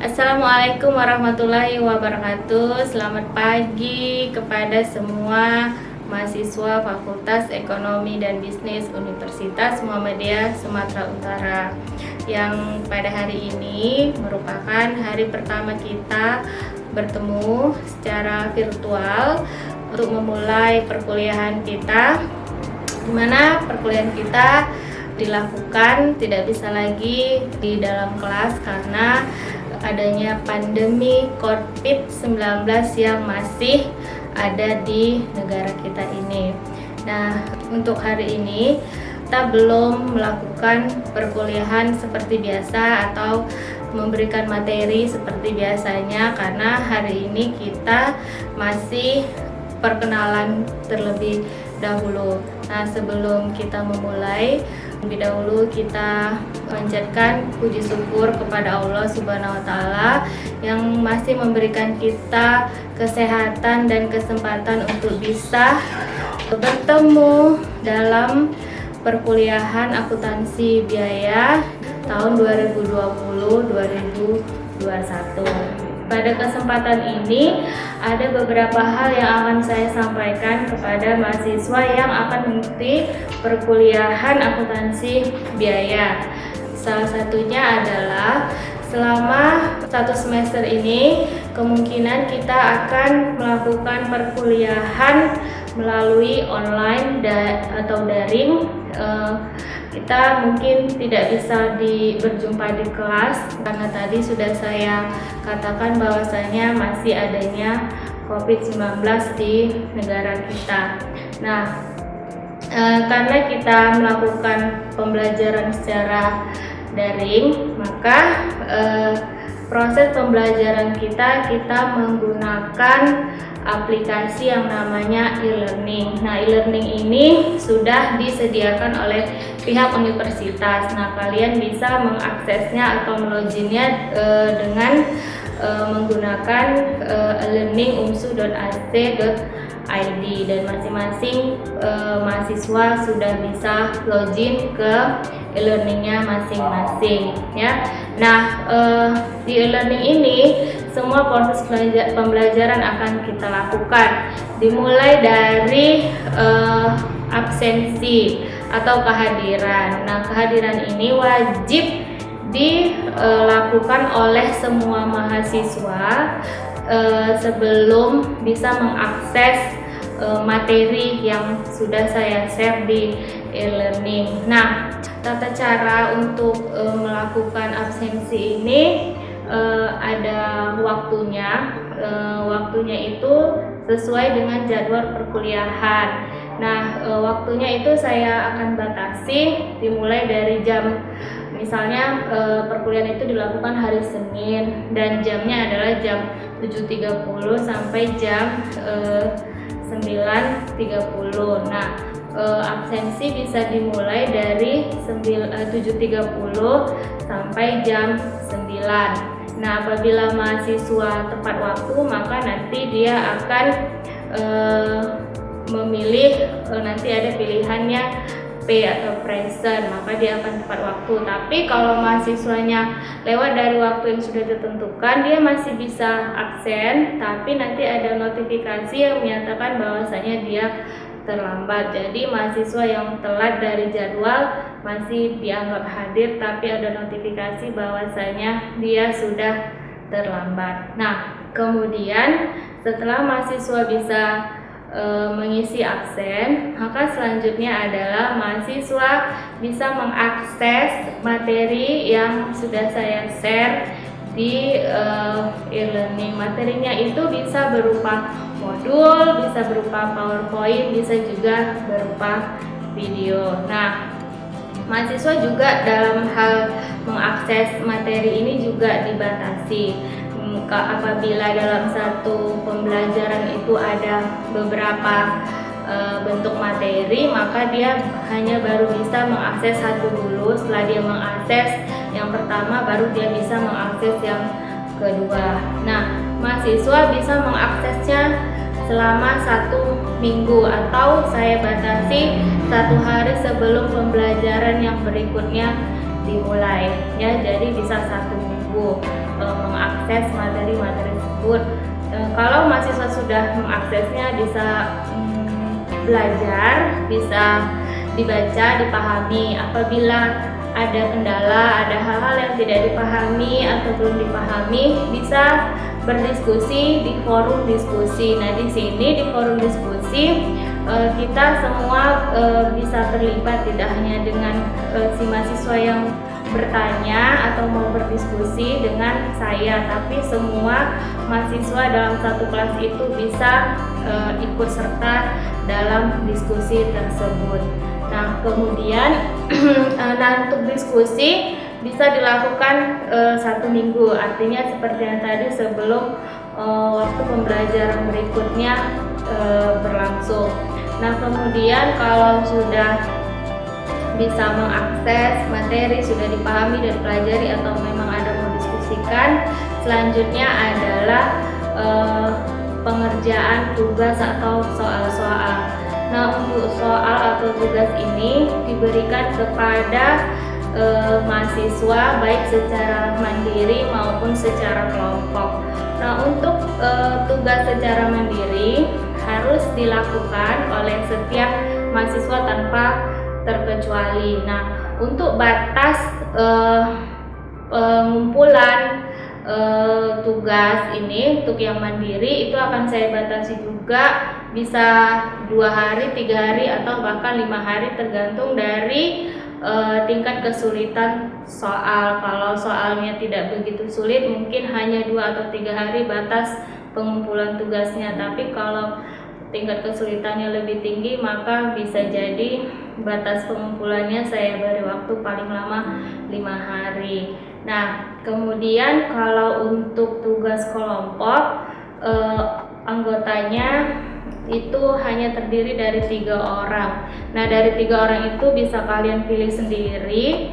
Assalamualaikum warahmatullahi wabarakatuh. Selamat pagi kepada semua mahasiswa Fakultas Ekonomi dan Bisnis Universitas Muhammadiyah Sumatera Utara, yang pada hari ini merupakan hari pertama kita bertemu secara virtual untuk memulai perkuliahan kita, di mana perkuliahan kita dilakukan tidak bisa lagi di dalam kelas karena adanya pandemi COVID-19 yang masih ada di negara kita ini. Nah, untuk hari ini kita belum melakukan perkuliahan seperti biasa atau memberikan materi seperti biasanya, karena hari ini kita masih perkenalan terlebih dahulu. Nah, sebelum kita memulai, lebih dahulu kita panjatkan puji syukur kepada Allah Subhanahu wa Ta'ala yang masih memberikan kita kesehatan dan kesempatan untuk bisa bertemu dalam perkuliahan akuntansi biaya tahun 2020-2021. Pada kesempatan ini ada beberapa hal yang akan saya sampaikan kepada mahasiswa yang akan mengikuti perkuliahan akuntansi biaya. Salah satunya adalah selama 1 semester ini kemungkinan kita akan melakukan perkuliahan melalui online atau daring. Kita mungkin tidak bisa berjumpa di kelas karena tadi sudah saya katakan bahwasanya masih adanya COVID-19 di negara kita. Nah, karena kita melakukan pembelajaran secara daring, maka proses pembelajaran kita menggunakan aplikasi yang namanya e-learning. Nah, e-learning ini sudah disediakan oleh pihak universitas. Nah, kalian bisa mengaksesnya atau meloginnya dengan menggunakan e-learning.umsu.ac.id, dan masing-masing mahasiswa sudah bisa login ke e-learningnya masing-masing, ya. Nah, di e-learning ini semua proses pembelajaran akan kita lakukan, dimulai dari absensi atau kehadiran. Nah, kehadiran ini wajib dilakukan oleh semua mahasiswa sebelum bisa mengakses materi yang sudah saya share di e-learning. Nah, tata cara untuk melakukan absensi ini ada waktunya. Waktunya itu sesuai dengan jadwal perkuliahan. Nah, waktunya itu saya akan batasi dimulai dari jam, misalnya perkuliahan itu dilakukan hari Senin dan jamnya adalah jam 7.30 sampai jam 9.30. Nah, absensi bisa dimulai dari 7.30 sampai jam 9. Nah, apabila mahasiswa tepat waktu, maka nanti dia akan memilih, nanti ada pilihannya P atau present, maka dia akan tepat waktu. Tapi kalau mahasiswanya lewat dari waktu yang sudah ditentukan, dia masih bisa absen, tapi nanti ada notifikasi yang menyatakan bahwasanya dia terlambat. Jadi mahasiswa yang telat dari jadwal masih dianggap hadir, tapi ada notifikasi bahwasanya dia sudah terlambat. Nah, kemudian setelah mahasiswa bisa mengisi absen, maka selanjutnya adalah mahasiswa bisa mengakses materi yang sudah saya share di e-learning. Materinya itu bisa berupa modul, bisa berupa PowerPoint, bisa juga berupa video. Nah, mahasiswa juga dalam hal mengakses materi ini juga dibatasi. Apabila dalam satu pembelajaran itu ada beberapa bentuk materi, maka dia hanya baru bisa mengakses satu dulu. Setelah dia mengakses yang pertama, baru dia bisa mengakses yang kedua. Nah, mahasiswa bisa mengaksesnya selama 1 minggu, atau saya batasi 1 hari sebelum pembelajaran yang berikutnya dimulai, ya. Jadi bisa 1 minggu. seminggu mengakses materi-materi tersebut. Kalau mahasiswa sudah mengaksesnya, bisa belajar, bisa dibaca, dipahami. Apabila ada kendala, ada hal-hal yang tidak dipahami atau belum dipahami, bisa berdiskusi di forum diskusi. Nah, di sini di forum diskusi kita semua bisa terlibat, tidak hanya dengan si mahasiswa yang bertanya atau mau berdiskusi dengan saya, tapi semua mahasiswa dalam satu kelas itu bisa ikut serta dalam diskusi tersebut. Nah, kemudian untuk diskusi bisa dilakukan 1 minggu, artinya seperti yang tadi sebelum waktu pembelajaran berikutnya berlangsung. Nah, kemudian kalau sudah bisa mengakses materi, sudah dipahami dan dipelajari atau memang ada mau diskusikan, selanjutnya adalah pengerjaan tugas atau soal-soal. Nah, untuk soal atau tugas ini diberikan kepada mahasiswa baik secara mandiri maupun secara kelompok. Nah, untuk tugas secara mandiri harus dilakukan oleh setiap mahasiswa tanpa terkecuali. Nah, untuk batas pengumpulan tugas ini untuk yang mandiri itu akan saya batasi juga, bisa 2 hari, 3 hari, atau bahkan 5 hari tergantung dari tingkat kesulitan soal. Kalau soalnya tidak begitu sulit, mungkin hanya 2 atau 3 hari batas pengumpulan tugasnya. Tapi kalau tingkat kesulitannya lebih tinggi, maka bisa jadi batas pengumpulannya saya beri waktu paling lama 5 hari. Nah, kemudian kalau untuk tugas kelompok, anggotanya itu hanya terdiri dari 3 orang. Nah, dari 3 orang itu bisa kalian pilih sendiri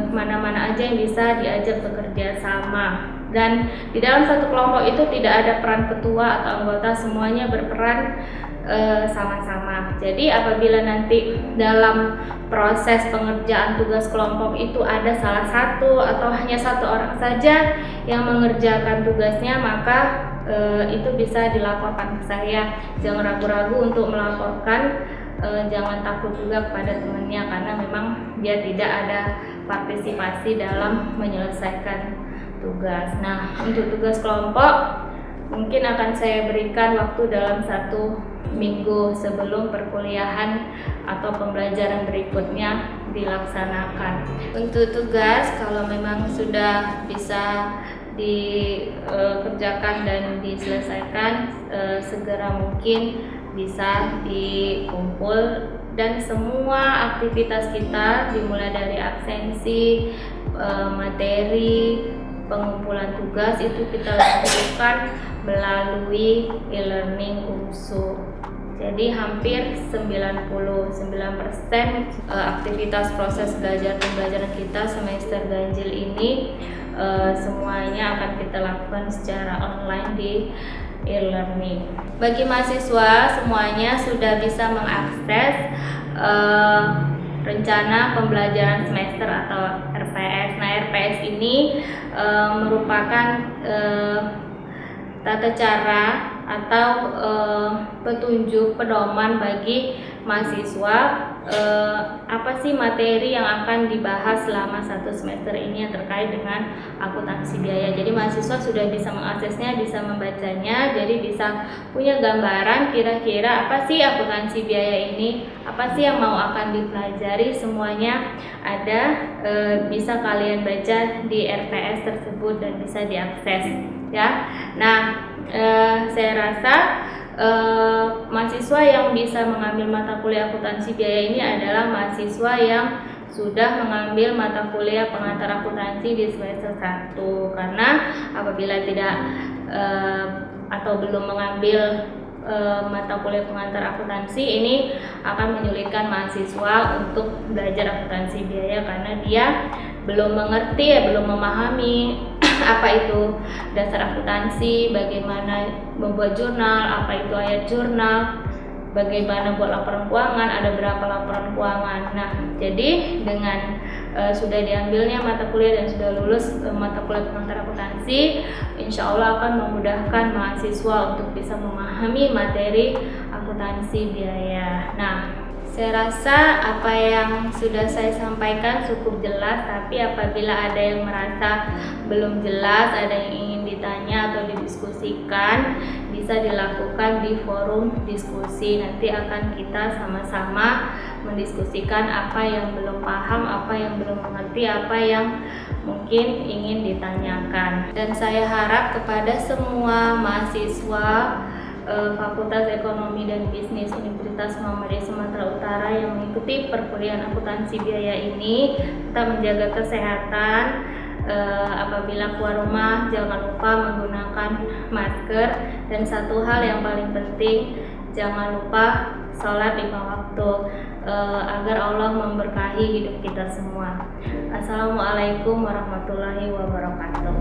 mana-mana aja yang bisa diajak bekerja sama. Dan di dalam satu kelompok itu tidak ada peran ketua atau anggota, semuanya berperan sama-sama. Jadi apabila nanti dalam proses pengerjaan tugas kelompok itu ada salah satu atau hanya 1 orang saja yang mengerjakan tugasnya, maka itu bisa dilaporkan ke saya. Jangan ragu-ragu untuk melaporkan, jangan takut juga kepada temannya karena memang dia tidak ada partisipasi dalam menyelesaikan tugas. Nah, untuk tugas kelompok mungkin akan saya berikan waktu dalam 1 minggu sebelum perkuliahan atau pembelajaran berikutnya dilaksanakan. Untuk tugas, kalau memang sudah bisa dikerjakan dan diselesaikan, segera mungkin bisa dikumpul, dan semua aktivitas kita dimulai dari absensi, materi, pengumpulan tugas itu kita lakukan melalui e-learning UNSU. Jadi hampir 99% aktivitas proses belajar pembelajaran kita semester ganjil ini semuanya akan kita lakukan secara online di e-learning. Bagi mahasiswa semuanya sudah bisa mengakses rencana pembelajaran semester atau RPS. Nah, RPS ini merupakan tata cara atau petunjuk pedoman bagi mahasiswa apa sih materi yang akan dibahas selama 1 semester ini yang terkait dengan akuntansi biaya. Jadi mahasiswa sudah bisa mengaksesnya, bisa membacanya, jadi bisa punya gambaran kira-kira apa sih akuntansi biaya ini, apa sih yang mau akan dipelajari, semuanya ada, bisa kalian baca di RPS tersebut dan bisa diakses ya. Nah, saya rasa mahasiswa yang bisa mengambil mata kuliah akuntansi biaya ini adalah mahasiswa yang sudah mengambil mata kuliah pengantar akuntansi di semester 1, karena apabila tidak atau belum mengambil mata kuliah pengantar akuntansi ini akan menyulitkan mahasiswa untuk belajar akuntansi biaya karena dia belum mengerti, belum memahami apa itu dasar akuntansi, bagaimana membuat jurnal, apa itu ayat jurnal, bagaimana buat laporan keuangan, ada berapa laporan keuangan. Nah, jadi dengan sudah diambilnya mata kuliah dan sudah lulus mata kuliah pengantar akuntansi, insya Allah akan memudahkan mahasiswa untuk bisa memahami materi akuntansi biaya. Nah, saya rasa apa yang sudah saya sampaikan cukup jelas, tapi apabila ada yang merasa belum jelas, ada yang ingin ditanya atau didiskusikan, bisa dilakukan di forum diskusi. Nanti akan kita sama-sama mendiskusikan apa yang belum paham, apa yang belum mengerti, apa yang mungkin ingin ditanyakan. Dan saya harap kepada semua mahasiswa Fakultas Ekonomi dan Bisnis Universitas Muhammadiyah Sumatera Utara yang mengikuti perkuliahan akuntansi biaya ini, tetap menjaga kesehatan. Apabila keluar rumah jangan lupa menggunakan masker, dan satu hal yang paling penting, jangan lupa sholat 5 waktu agar Allah memberkahi hidup kita semua. Assalamualaikum warahmatullahi wabarakatuh.